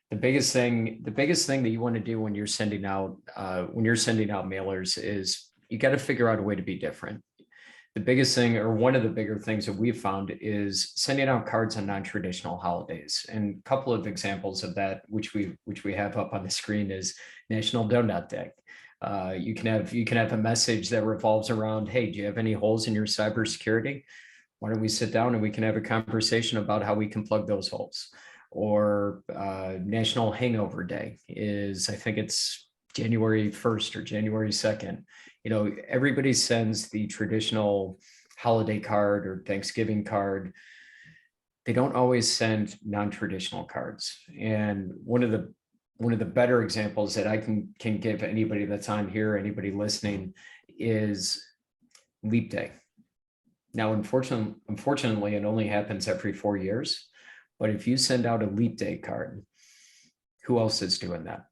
The biggest thing that you want to do when you're sending out mailers is you got to figure out a way to be different. The biggest thing, or one of the bigger things that we've found, is sending out cards on non-traditional holidays. And a couple of examples of that, which we have up on the screen, is National Donut Day. You can have a message that revolves around, hey, do you have any holes in your cybersecurity? Why don't we sit down and we can have a conversation about how we can plug those holes? Or National Hangover Day is, I think it's January 1st or January 2nd. You know, everybody sends the traditional holiday card or Thanksgiving card. They don't always send non-traditional cards. And one of the better examples that I can give anybody that's on here, anybody listening, is Leap Day. Now, unfortunately, it only happens every 4 years. But if you send out a Leap Day card, who else is doing that?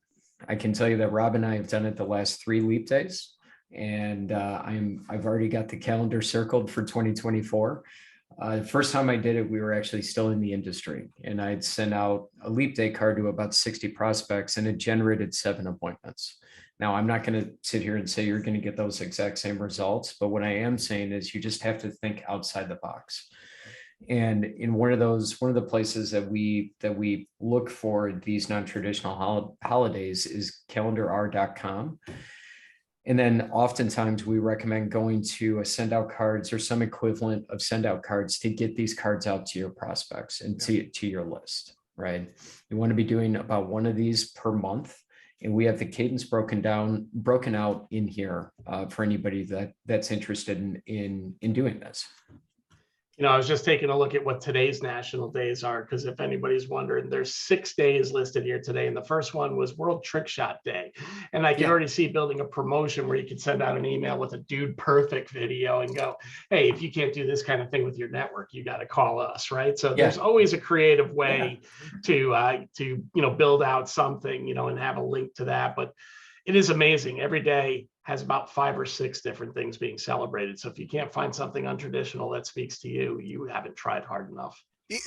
I can tell you that Rob and I have done it the last 3 Leap Days, and I've already got the calendar circled for 2024. The first time I did it, we were actually still in the industry, and I'd sent out a Leap Day card to about 60 prospects, and it generated 7 appointments. Now, I'm not going to sit here and say you're going to get those exact same results, but what I am saying is you just have to think outside the box. And in one of the places that we look for these non-traditional holidays is calendarr.com. And then oftentimes we recommend going to a send out cards or some equivalent of send out cards to get these cards out to your prospects and to your list, right? You want to be doing about 1 of these per month. And we have the cadence broken out in here for anybody that's interested in doing this. You know, I was just taking a look at what today's national days are, because if anybody's wondering, there's 6 days listed here today. And the first one was World Trick Shot Day. And I can already see building a promotion where you could send out an email with a dude perfect video and go, hey, if you can't do this kind of thing with your network, you got to call us, right? So there's always a creative way to build out something, and have a link to that. But it is amazing. Every day has about 5 or 6 different things being celebrated. So if you can't find something untraditional that speaks to you, you haven't tried hard enough.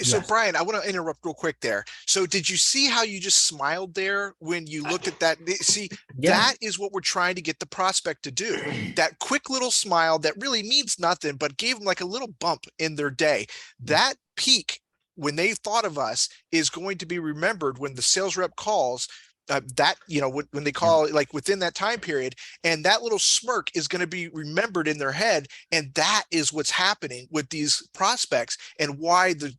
So Brian, I want to interrupt real quick there. So did you see how you just smiled there when you looked at that? See, that is what we're trying to get the prospect to do. That quick little smile that really means nothing, but gave them like a little bump in their day. That peak, when they thought of us, is going to be remembered when the sales rep calls. When they call, like within that time period, and that little smirk is going to be remembered in their head. And that is what's happening with these prospects, and why the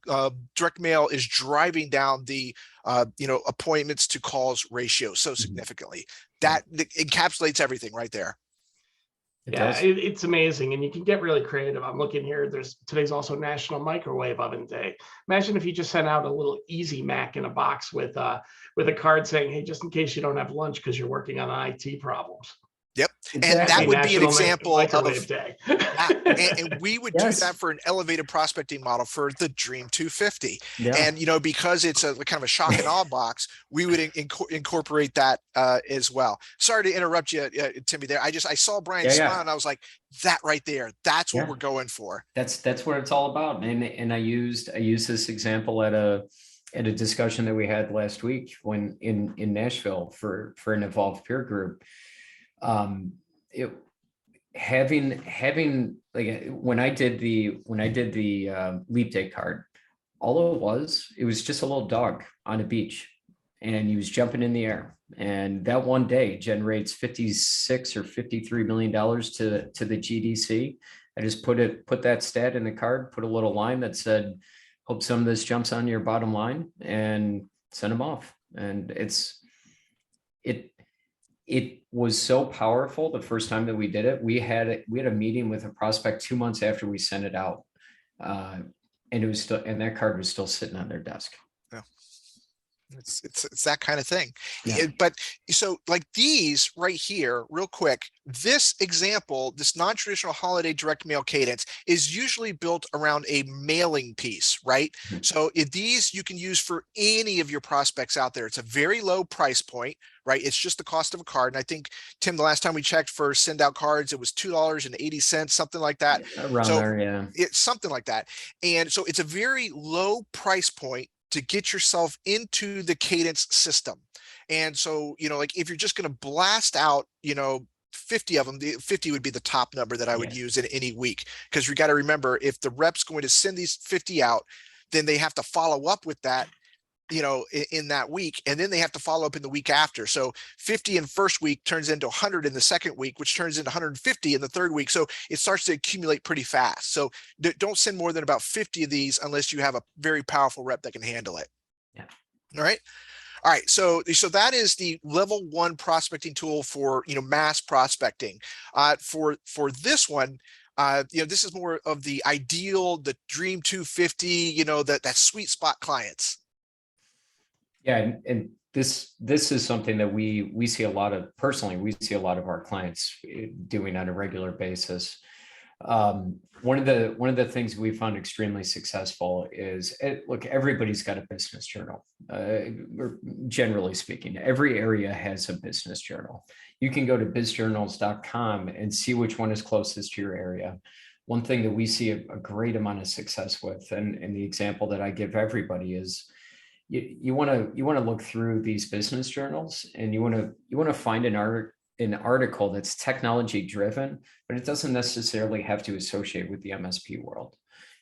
direct mail is driving down the appointments to calls ratio so significantly. That encapsulates everything right there. It's amazing, and you can get really creative. I'm looking here. Today's also National Microwave Oven Day. Imagine if you just sent out a little Easy Mac in a box with a card saying, "Hey, just in case you don't have lunch because you're working on IT problems." Yep. And that Happy would be an National example Microwave of, Day. yeah, and we would do Yes. that for an elevated prospecting model for the Dream 250. Yeah. And, you know, because it's a kind of a shock and awe box, we would incorporate that as well. Sorry to interrupt you, Timmy, there. I saw Brian smile and I was like, that right there, that's what we're going for. That's what it's all about. And I used this example at a discussion that we had last week when in Nashville for an evolved peer group. Having like when I did the leap day card, all it was just a little dog on a beach, and he was jumping in the air, and that one day generates 56 or 53 million dollars to the GDC. I just put that stat in the card, put a little line that said, hope some of this jumps on your bottom line, and send them off. And it was so powerful the first time that we did it. We had a meeting with a prospect 2 months after we sent it out. And it was still, and that card was still sitting on their desk. Yeah. It's that kind of thing. Yeah. But so like these right here, real quick, this example, this non-traditional holiday direct mail cadence is usually built around a mailing piece, right? So these you can use for any of your prospects out there. It's a very low price point, right? It's just the cost of a card. And I think, Tim, the last time we checked for send out cards, it was $2.80, something like that. Around there, yeah. It's something like that. And so it's a very low price point to get yourself into the Cadence system. And so, you know, like if you're just going to blast out, you know, 50 of them, the 50 would be the top number that I would use in any week. Because you got to remember, if the rep's going to send these 50 out, then they have to follow up with that, you know, in that week, and then they have to follow up in the week after. So 50 in first week turns into 100 in the second week, which turns into 150 in the third week. So it starts to accumulate pretty fast. So don't send more than about 50 of these unless you have a very powerful rep that can handle it. Yeah. All right. All right. So that is the level 1 prospecting tool for, you know, mass prospecting. For this one, you know, this is more of the ideal, the Dream 250, you know, that sweet spot clients. Yeah, and this is something that we see a lot of, personally, we see a lot of our clients doing on a regular basis. One of the things we found extremely successful is, look, everybody's got a business journal. Generally speaking, every area has a business journal. You can go to bizjournals.com and see which one is closest to your area. One thing that we see a great amount of success with, and the example that I give everybody is, you want to look through these business journals, and you want to find an article that's technology driven, but it doesn't necessarily have to associate with the MSP world.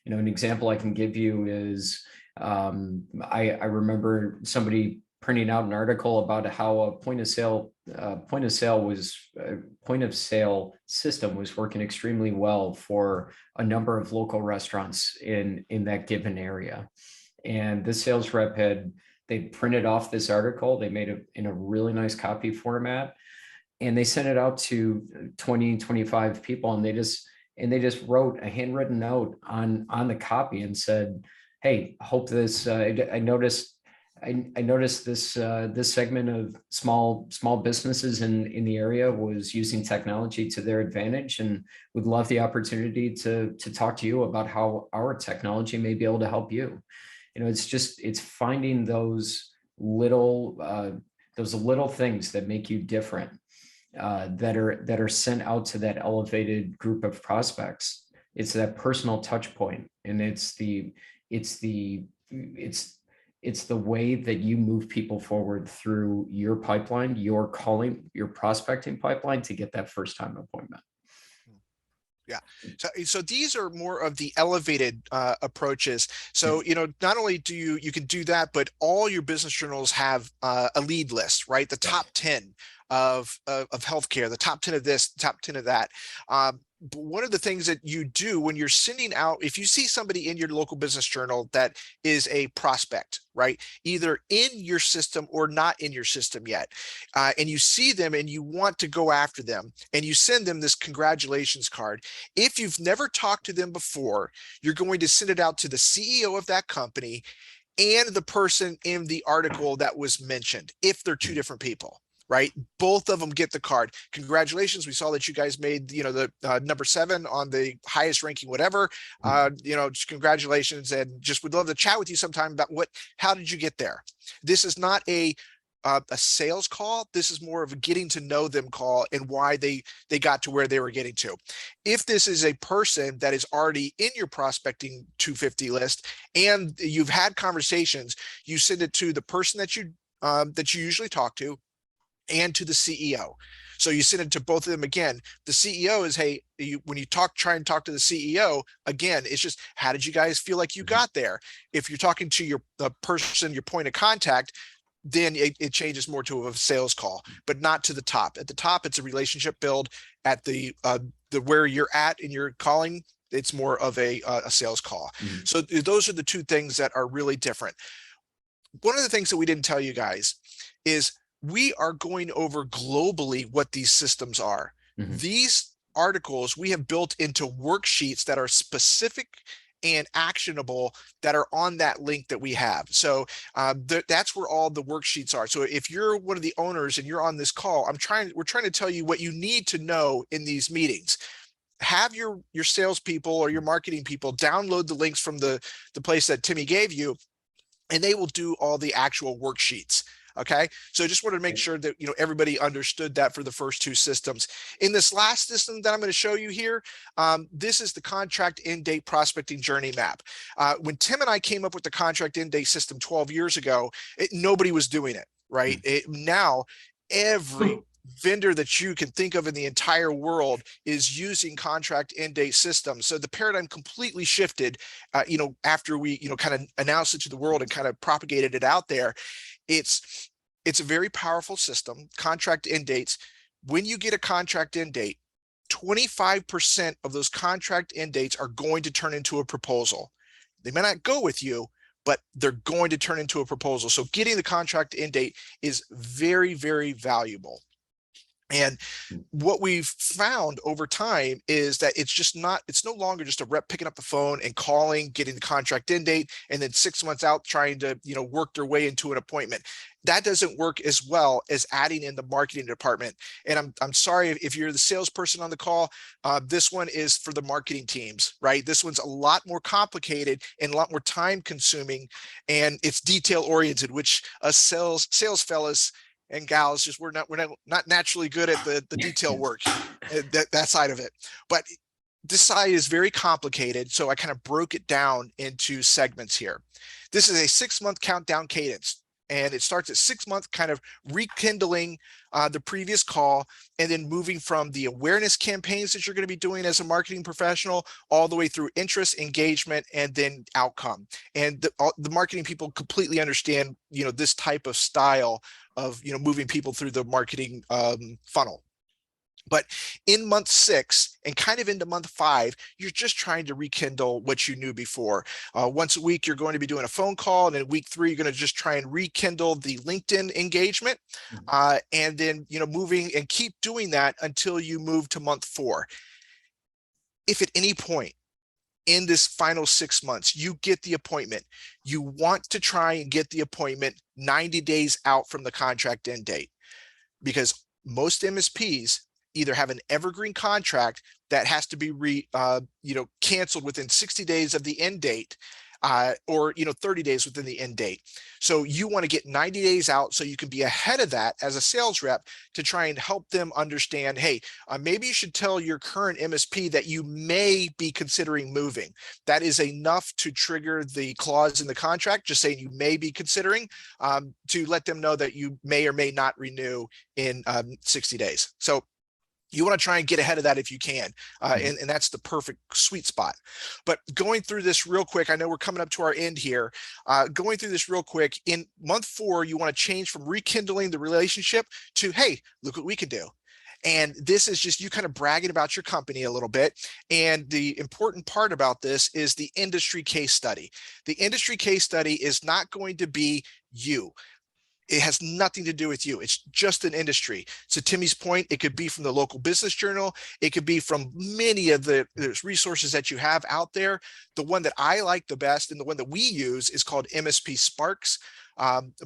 You know, an example I can give you is I remember somebody printing out an article about how a point of sale system was working extremely well for a number of local restaurants in that given area. And the sales rep they printed off this article, they made it in a really nice copy format, and they sent it out to 20, 25 people, and they just wrote a handwritten note on the copy and said, hey, hope this, I noticed this segment of small businesses in the area was using technology to their advantage, and would love the opportunity to talk to you about how our technology may be able to help you. You know, it's finding those little things that make you different, that are sent out to that elevated group of prospects. It's that personal touch point, and it's the way that you move people forward through your pipeline, your prospecting pipeline, to get that first time appointment. Yeah. So these are more of the elevated approaches. So, you know, not only do you can do that, but all your business journals have a lead list, right? The top 10 of healthcare, the top 10 of this, the top 10 of that. But one of the things that you do when you're sending out, if you see somebody in your local business journal that is a prospect, right, either in your system or not in your system yet, and you see them and you want to go after them, and you send them this congratulations card. If you've never talked to them before, you're going to send it out to the CEO of that company and the person in the article that was mentioned, if they're two different people. right? Both of them get the card. Congratulations. We saw that you guys made, you know, the number 7 on the highest ranking, whatever, you know, just congratulations. And just would love to chat with you sometime about how did you get there? This is not a sales call. This is more of a getting to know them call and why they got to where they were getting to. If this is a person that is already in your prospecting 250 list and you've had conversations, you send it to the person that you usually talk to and to the CEO. So you send it to both of them. Again, the CEO is, hey, when you try and talk to the CEO, again, it's just, how did you guys feel like you got there? If you're talking to the person, your point of contact, then it changes more to a sales call, but not to the top. At the top, it's a relationship build. At the where you're at in your calling, it's more of a sales call. So those are the two things that are really different. One of the things that we didn't tell you guys is we are going over globally what these systems are. These articles we have built into worksheets that are specific and actionable that are on that link that we have. So that's where all the worksheets are. So if you're one of the owners and you're on this call, we're trying to tell you what you need to know in these meetings. Have your salespeople or your marketing people download the links from the place that Timmy gave you, and they will do all the actual worksheets. Okay, so I just wanted to make sure that everybody understood that for the first two systems. In this last system that I'm going to show you here, this is the contract end date prospecting journey map. When Tim and I came up with the contract end date system 12 years ago, nobody was doing it, right? Now every vendor that you can think of in the entire world is using contract end date systems. So the paradigm completely shifted, after we, kind of announced it to the world and kind of propagated it out there. It's a very powerful system. Contract end dates. When you get a contract end date, 25% of those contract end dates are going to turn into a proposal. They may not go with you, but they're going to turn into a proposal. So getting the contract end date is very, very valuable. And what we've found over time is that it's no longer just a rep picking up the phone and calling, getting the contract end date, and then 6 months out trying to, work their way into an appointment. That doesn't work as well as adding in the marketing department. And I'm sorry if you're the salesperson on the call, this one is for the marketing teams, right? This one's a lot more complicated and a lot more time consuming, and it's detail oriented, which us sales fellas and gals, just we're not naturally good at the detail work, that side of it. But this side is very complicated, so I kind of broke it down into segments here. This is a 6-month countdown cadence, and it starts at 6 months, kind of rekindling the previous call, and then moving from the awareness campaigns that you're going to be doing as a marketing professional all the way through interest, engagement, and then outcome. And the marketing people completely understand, this type of style of, moving people through the marketing funnel. But in month 6 and kind of into month 5, you're just trying to rekindle what you knew before. Once a week, you're going to be doing a phone call, and in week 3, you're going to just try and rekindle the LinkedIn engagement, and then moving and keep doing that until you move to month 4. If at any point in this final 6 months you get the appointment, you want to try and get the appointment 90 days out from the contract end date, because most MSPs either have an evergreen contract that has to be canceled within 60 days of the end date, or 30 days within the end date. So you want to get 90 days out so you can be ahead of that as a sales rep to try and help them understand, hey, maybe you should tell your current MSP that you may be considering moving. That is enough to trigger the clause in the contract, just saying you may be considering, to let them know that you may or may not renew in 60 days. So you want to try and get ahead of that if you can, and that's the perfect sweet spot. But going through this real quick, I know we're coming up to our end here. Going through this real quick, in month 4, you want to change from rekindling the relationship to, hey, look what we can do. And this is just you kind of bragging about your company a little bit. And the important part about this is the industry case study. The industry case study is not going to be you. It has nothing to do with you. It's just an industry. So Timmy's point, it could be from the local business journal. It could be from many of the resources that you have out there. The one that I like the best and the one that we use is called MSP Sparks.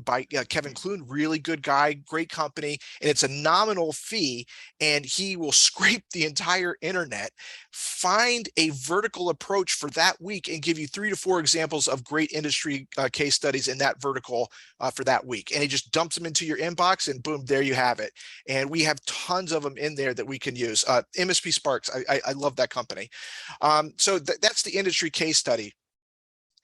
by Kevin Clune, really good guy, great company, and it's a nominal fee, and he will scrape the entire internet, find a vertical approach for that week, and give you 3 to 4 examples of great industry case studies in that vertical for that week. And he just dumps them into your inbox, and boom, there you have it. And we have tons of them in there that we can use. MSP Sparks, I love that company. So that's the industry case study.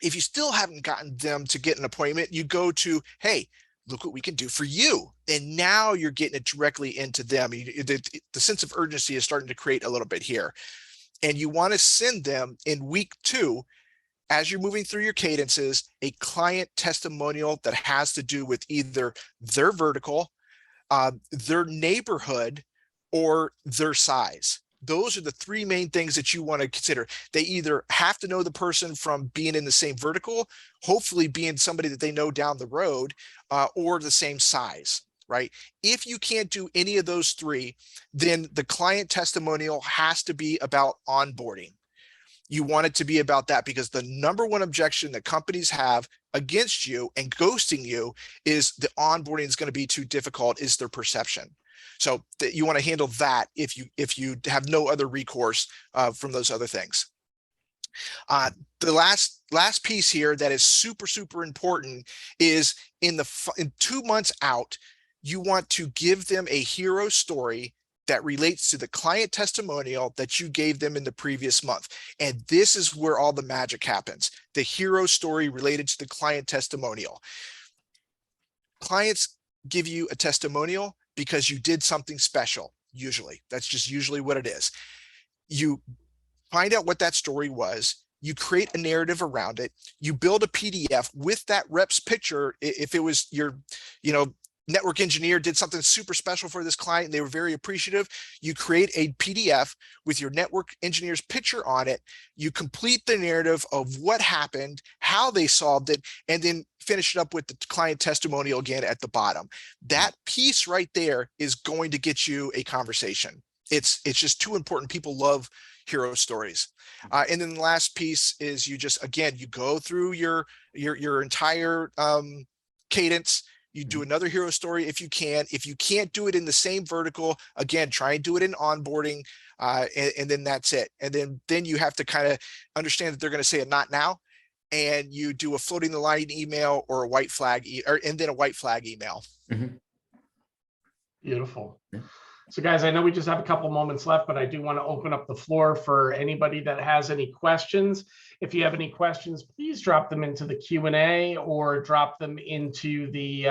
If you still haven't gotten them to get an appointment, you go to, hey, look what we can do for you. And now you're getting it directly into them. The sense of urgency is starting to create a little bit here. And you want to send them in week 2, as you're moving through your cadences, a client testimonial that has to do with either their vertical, their neighborhood, or their size. Those are the 3 main things that you want to consider. They either have to know the person from being in the same vertical, hopefully being somebody that they know down the road, or the same size, right? If you can't do any of those 3, then the client testimonial has to be about onboarding. You want it to be about that, because the number 1 objection that companies have against you and ghosting you is the onboarding is going to be too difficult, is their perception. So you want to handle that if you have no other recourse from those other things. The last piece here that is super important is in 2 months out, you want to give them a hero story that relates to the client testimonial that you gave them in the previous month. And this is where all the magic happens. The hero story related to the client testimonial. Clients give you a testimonial because you did something special. Usually, that's just usually what it is. You find out what that story was. You create a narrative around it. You build a PDF with that rep's picture. If it was your, network engineer did something super special for this client and they were very appreciative, you create a PDF with your network engineer's picture on it. You complete the narrative of what happened, how they solved it, and then finish it up with the client testimonial again at the bottom. That piece right there is going to get you a conversation. It's just too important. People love hero stories. And then the last piece is you go through your entire cadence. You do another hero story if you can. If you can't do it in the same vertical, again, try and do it in onboarding, and then that's it. And then you have to kind of understand that they're going to say a not now, and you do a floating the line email or a white flag, and then a white flag email. Mhm. Beautiful. So guys, I know we just have a couple moments left, but I do want to open up the floor for anybody that has any questions. If you have any questions, please drop them into the Q&A or drop them into the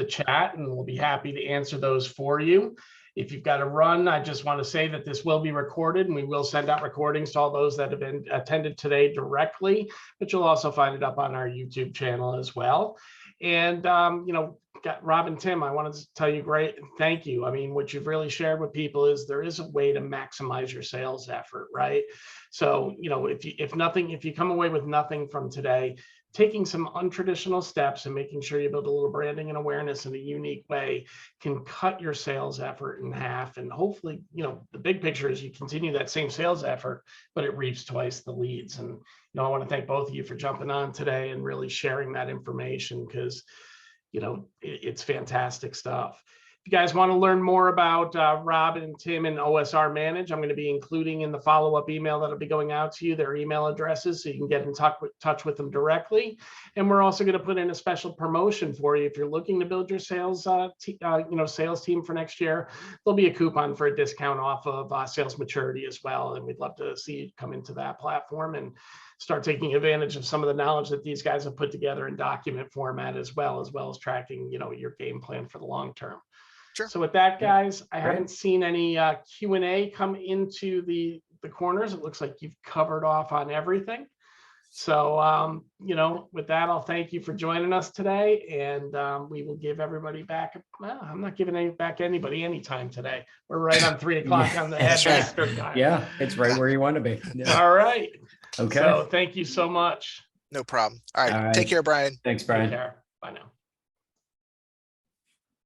chat, and we'll be happy to answer those for you. If you've got to run, I just want to say that this will be recorded, and we will send out recordings to all those that have been attended today directly, but you'll also find it up on our YouTube channel as well. And, Robb and Tim, I wanted to tell you great thank you. I mean, what you've really shared with people is there is a way to maximize your sales effort, right? So, if you come away with nothing from today, taking some untraditional steps and making sure you build a little branding and awareness in a unique way can cut your sales effort in half. And hopefully, the big picture is you continue that same sales effort, but it reaps twice the leads. And, I want to thank both of you for jumping on today and really sharing that information, because it's fantastic stuff. If you guys want to learn more about Robb and Tim and OSR Manage, I'm going to be including in the follow-up email that'll be going out to you their email addresses so you can get in touch with them directly. And we're also going to put in a special promotion for you if you're looking to build your sales team for next year. There'll be a coupon for a discount off of Sales MaturIT as well, and we'd love to see you come into that platform and start taking advantage of some of the knowledge that these guys have put together in document format, as well as tracking, your game plan for the long term. Sure. So with that, guys, I haven't seen any Q&A come into the corners. It looks like you've covered off on everything. So, with that, I'll thank you for joining us today, and we will give everybody back. Well, I'm not giving back anybody anytime today. We're right on 3 o'clock on the head. Right. Yeah, it's right where you want to be. Yeah. All right. Okay. So thank you so much. No problem. All right. Take care, Brian. Thanks, Brian. Take care. Bye now.